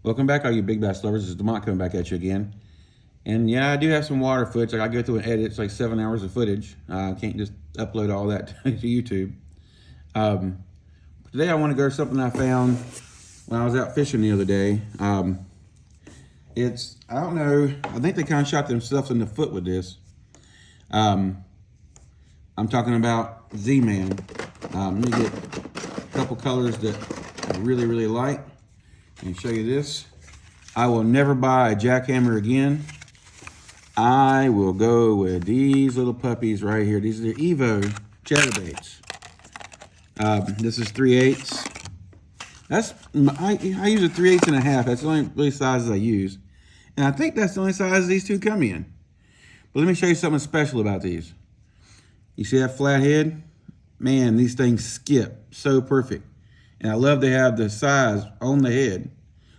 Welcome back, all you big bass lovers. This is Demont coming back at you again. And yeah, I do have some water footage. Like I go through and edit. It's like 7 hours of footage. I can't just upload all that to YouTube. Today I want to go to something I found when I was out fishing the other day. I don't know, I think they kind of shot themselves in the foot with this. I'm talking about Z-Man. Let me get a couple colors that I really like and show you this. I will never buy a jackhammer again. I will go with these little puppies right here. These are the Evo chatterbaits. This is 3/8. I use a 3/8 and a half. That's the only really sizes I use. And I think that's the only size these two come in. But let me show you something special about these. You see that flat head? Man, these things skip so perfect. And I love to have the size on the head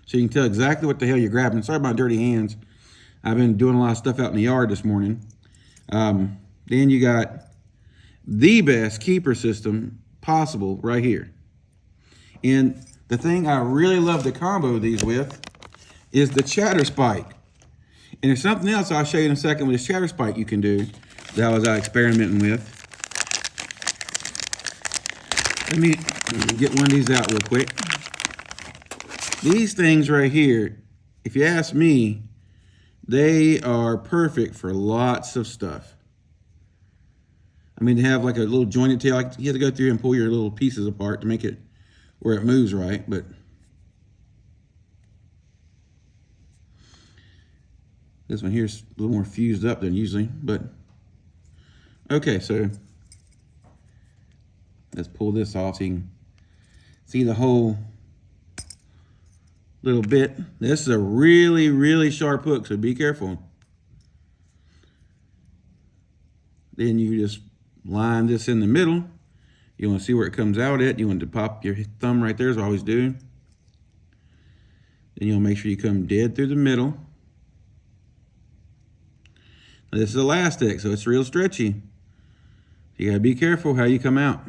so you can tell exactly what the hell you're grabbing. Sorry about dirty hands. I've been doing a lot of stuff out in the yard this morning. Then you got the best keeper system possible right here. And the thing I really love to combo these with is the ChatterSpike. And there's something else I'll show you in a second with the ChatterSpike you can do that I was out experimenting with. Let me get one of these out real quick. These things right here, if you ask me, they are perfect for lots of stuff. I mean, they have like a little jointed tail. Like you have to go through and pull your little pieces apart to make it where it moves right, but this one here's a little more fused up than usually, but okay, so let's pull this off so you can see the whole little bit. This is a really sharp hook, so be careful. Then you just line this in the middle. You want to see where it comes out at. You want to pop your thumb right there, as I always do. Then you'll make sure you come dead through the middle. Now, this is elastic, so it's real stretchy. You gotta be careful how you come out.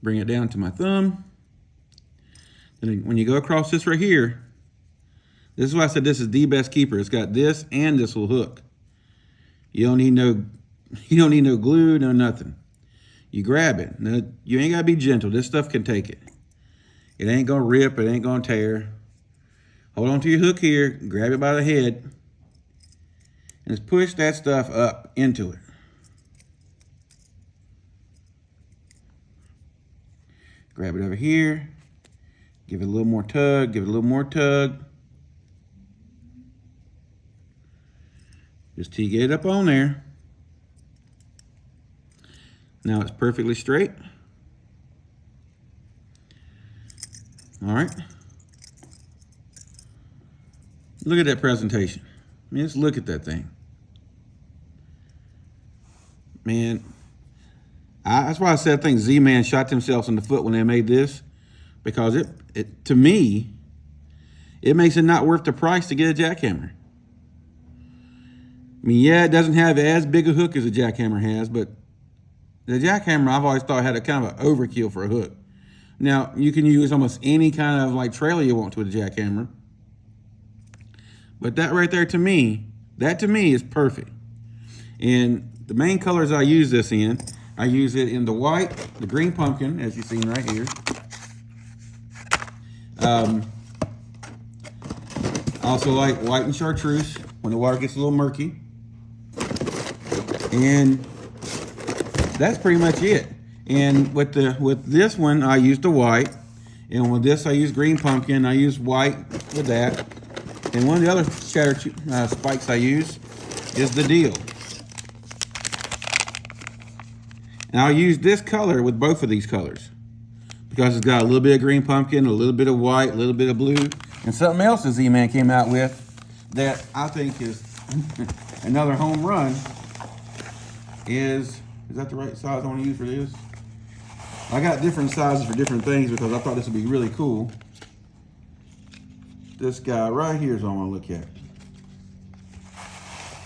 Bring it down to my thumb. Then when you go across this right here, this is why I said this is the best keeper. It's got this and this little hook. You don't need no glue, no nothing. You grab it. Now, you ain't gotta be gentle. This stuff can take it. It ain't gonna rip, it ain't gonna tear. Hold on to your hook here, grab it by the head, and just push that stuff up into it. Grab it over here, give it a little more tug, give it a little more tug. Just till you get it up on there. Now it's perfectly straight. All right. Look at that presentation. I mean, just look at that thing. Man, that's why I said I think Z-Man shot themselves in the foot when they made this, because it to me, it makes it not worth the price to get a jackhammer. I mean, yeah, it doesn't have as big a hook as a jackhammer has, but the jackhammer I've always thought had a kind of an overkill for a hook. Now, you can use almost any kind of like trailer you want to with a jackhammer. But that right there to me, is perfect. And the main colors I use this in, I use it in the white, the green pumpkin, as you've seen right here. I also like white and chartreuse when the water gets a little murky. And that's pretty much it. And with this one, I used the white. And with this, I use green pumpkin. I use white with that. And one of the other spikes I use is the deal. And I'll use this color with both of these colors because it's got a little bit of green pumpkin, a little bit of white, a little bit of blue, and something else that Z-Man came out with that I think is another home run is that the right size I want to use for this? I got different sizes for different things because I thought this would be really cool. This guy right here is what I want to look at.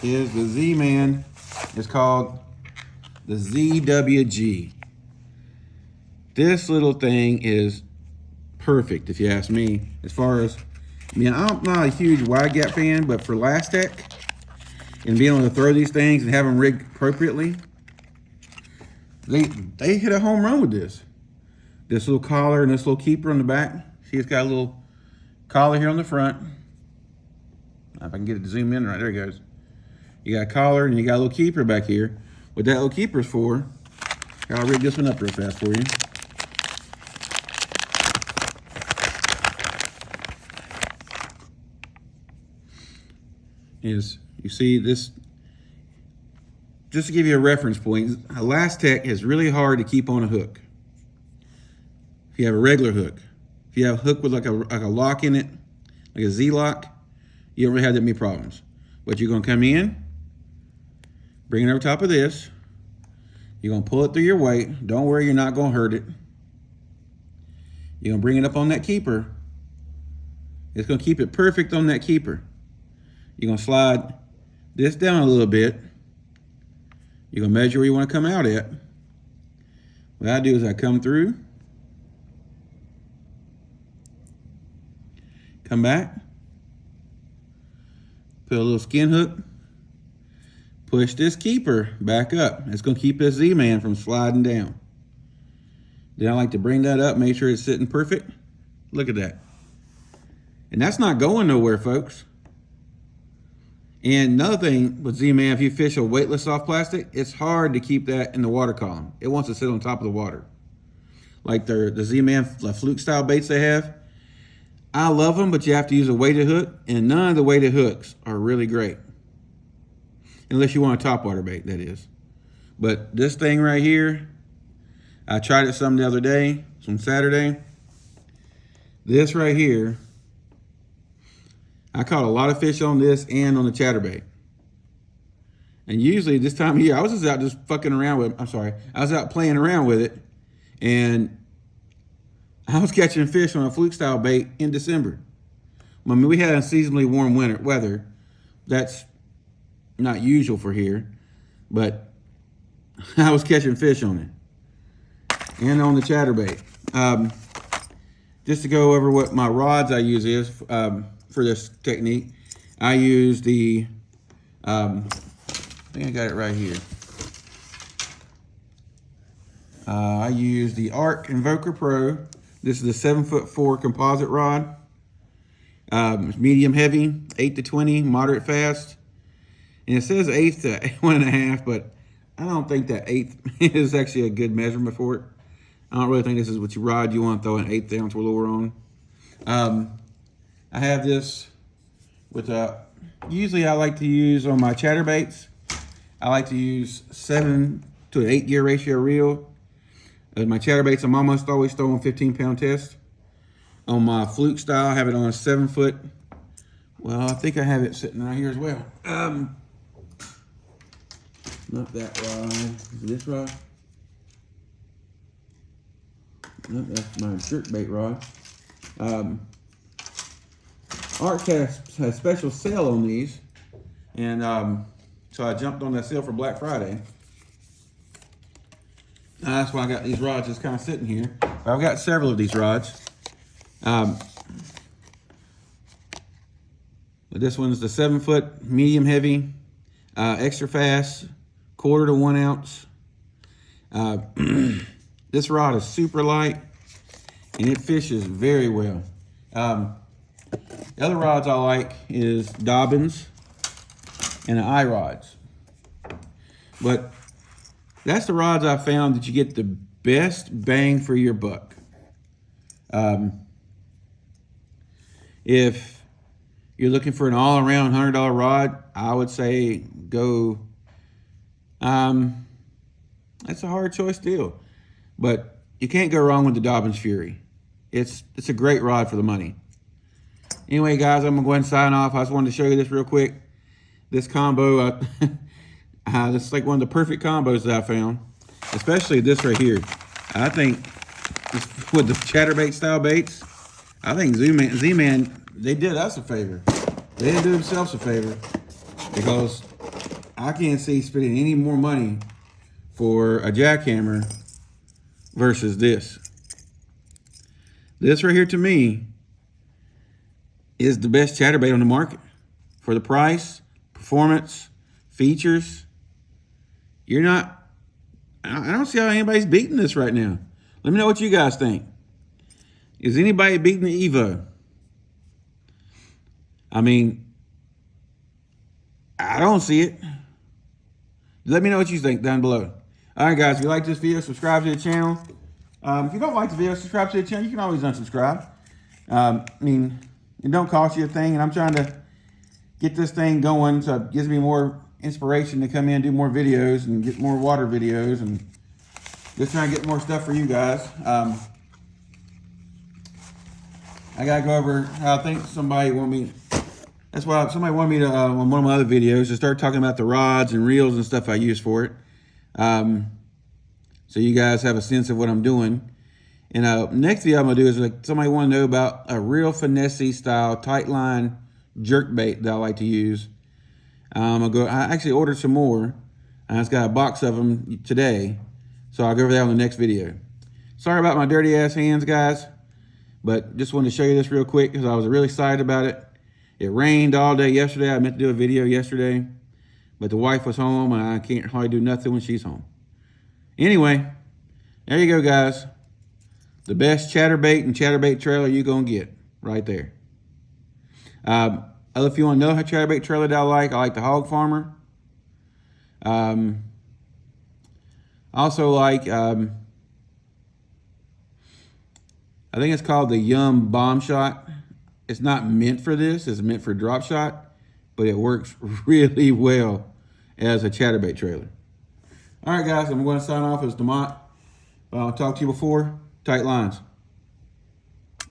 Is the Z-Man. It's called the ZWG. This little thing is perfect, if you ask me. As far as, I mean, I'm not a huge wide gap fan, but for Last Tech and being able to throw these things and have them rigged appropriately, they hit a home run with this. This little collar and this little keeper on the back. See, it's got a little collar here on the front. If I can get it to zoom in right, there it goes. You got a collar and you got a little keeper back here. What that little keeper is for, I'll rig this one up real fast for you. Is, you see this, just to give you a reference point, a Last Tech is really hard to keep on a hook. If you have a regular hook. If you have a hook with like a lock in it, like a Z-lock, you don't really have that many problems. But you're gonna come in, bring it over top of this, you're gonna pull it through your weight. Don't worry, you're not gonna hurt it. You're gonna bring it up on that keeper. It's gonna keep it perfect on that keeper. You're gonna slide this down a little bit. You're gonna measure where you wanna come out at. What I do is I come through, come back, put a little skin hook, push this keeper back up. It's gonna keep this Z-Man from sliding down. Then I like to bring that up, make sure it's sitting perfect. Look at that. And that's not going nowhere, folks. And another thing with Z-Man, if you fish a weightless soft plastic, it's hard to keep that in the water column. It wants to sit on top of the water. Like the Z-Man fluke style baits they have. I love them, but you have to use a weighted hook, and none of the weighted hooks are really great. Unless you want a topwater bait, that is. But this thing right here, I tried it some the other day, some Saturday. This right here, I caught a lot of fish on this and on the chatterbait. And usually this time of year, I was just out just fucking around with, I was out playing around with it, and I was catching fish on a fluke style bait in December. I mean, we had unseasonably warm winter weather. That's not usual for here, but I was catching fish on it and on the chatterbait. Just to go over what my rods I use is for this technique, I use the, I think I got it right here. I use the Arc Invoker Pro. This is a 7'4" composite rod. It's medium heavy, 8 to 20, moderate fast. And it says 8 to 1.5, but I don't think that 8 is actually a good measurement for it. I don't really think this is what rod you want to throw an 1/8 ounce lure on. I have this with usually I like to use on my chatterbaits. I like to use 7 to an 8 gear ratio reel. My chatterbaits, I'm almost always throwing 15-pound test. On my fluke style, I have it on a 7-foot. Well, I think I have it sitting right here as well. Not that rod. Is it this rod? No, that's my jerkbait rod. Arc has a special sale on these, and so I jumped on that sale for Black Friday. That's why I got these rods just kind of sitting here. But I've got several of these rods. But this one's the 7-foot, medium heavy, extra fast, 1/4 to 1 ounce. This rod is super light and it fishes very well. The other rods I like is Dobbins and the eye rods. But that's the rods I found that you get the best bang for your buck. If you're looking for an all-around $100 rod, I would say go. That's a hard choice deal, but you can't go wrong with the Dobbins Fury. It's a great rod for the money. Anyway, guys, I'm gonna go ahead and sign off. I just wanted to show you this real quick. This combo, this is like one of the perfect combos that I found, especially this right here. I think with the chatterbait style baits, I think Z-Man, they did us a favor. They didn't do themselves a favor, because I can't see spending any more money for a jackhammer versus this. This right here to me is the best chatterbait on the market. For the price, performance, features, you're not, I don't see how anybody's beating this right now. Let me know what you guys think. Is anybody beating the Evo? I mean, I don't see it. Let me know what you think down below. All right, guys, if you like this video, subscribe to the channel. If you don't like the video, subscribe to the channel. You can always unsubscribe. I mean, it don't cost you a thing, and I'm trying to get this thing going so it gives me more inspiration to come in and do more videos and get more water videos and just trying to get more stuff for you guys. I gotta go over, I think somebody wanted me, that's why somebody wanted me to, on one of my other videos, to start talking about the rods and reels and stuff I use for it. So you guys have a sense of what I'm doing. And next video I'm gonna do is, like, somebody wanna know about a real finesse style tight line jerk bait that I like to use. I actually ordered some more. I just got a box of them today. So I'll go over that on the next video. Sorry about my dirty ass hands, guys. But just wanted to show you this real quick because I was really excited about it. It rained all day yesterday. I meant to do a video yesterday, but the wife was home and I can't hardly do nothing when she's home. Anyway, there you go, guys. The best chatterbait and chatterbait trailer you're going to get right there. If you want to know how chatterbait trailer that I like the Hog Farmer. Also like, I think it's called the Yum Bomb Shot. It's not meant for this. It's meant for drop shot, but it works really well as a chatterbait trailer. All right, guys, I'm going to sign off as Demont. I'll talk to you before. Tight lines.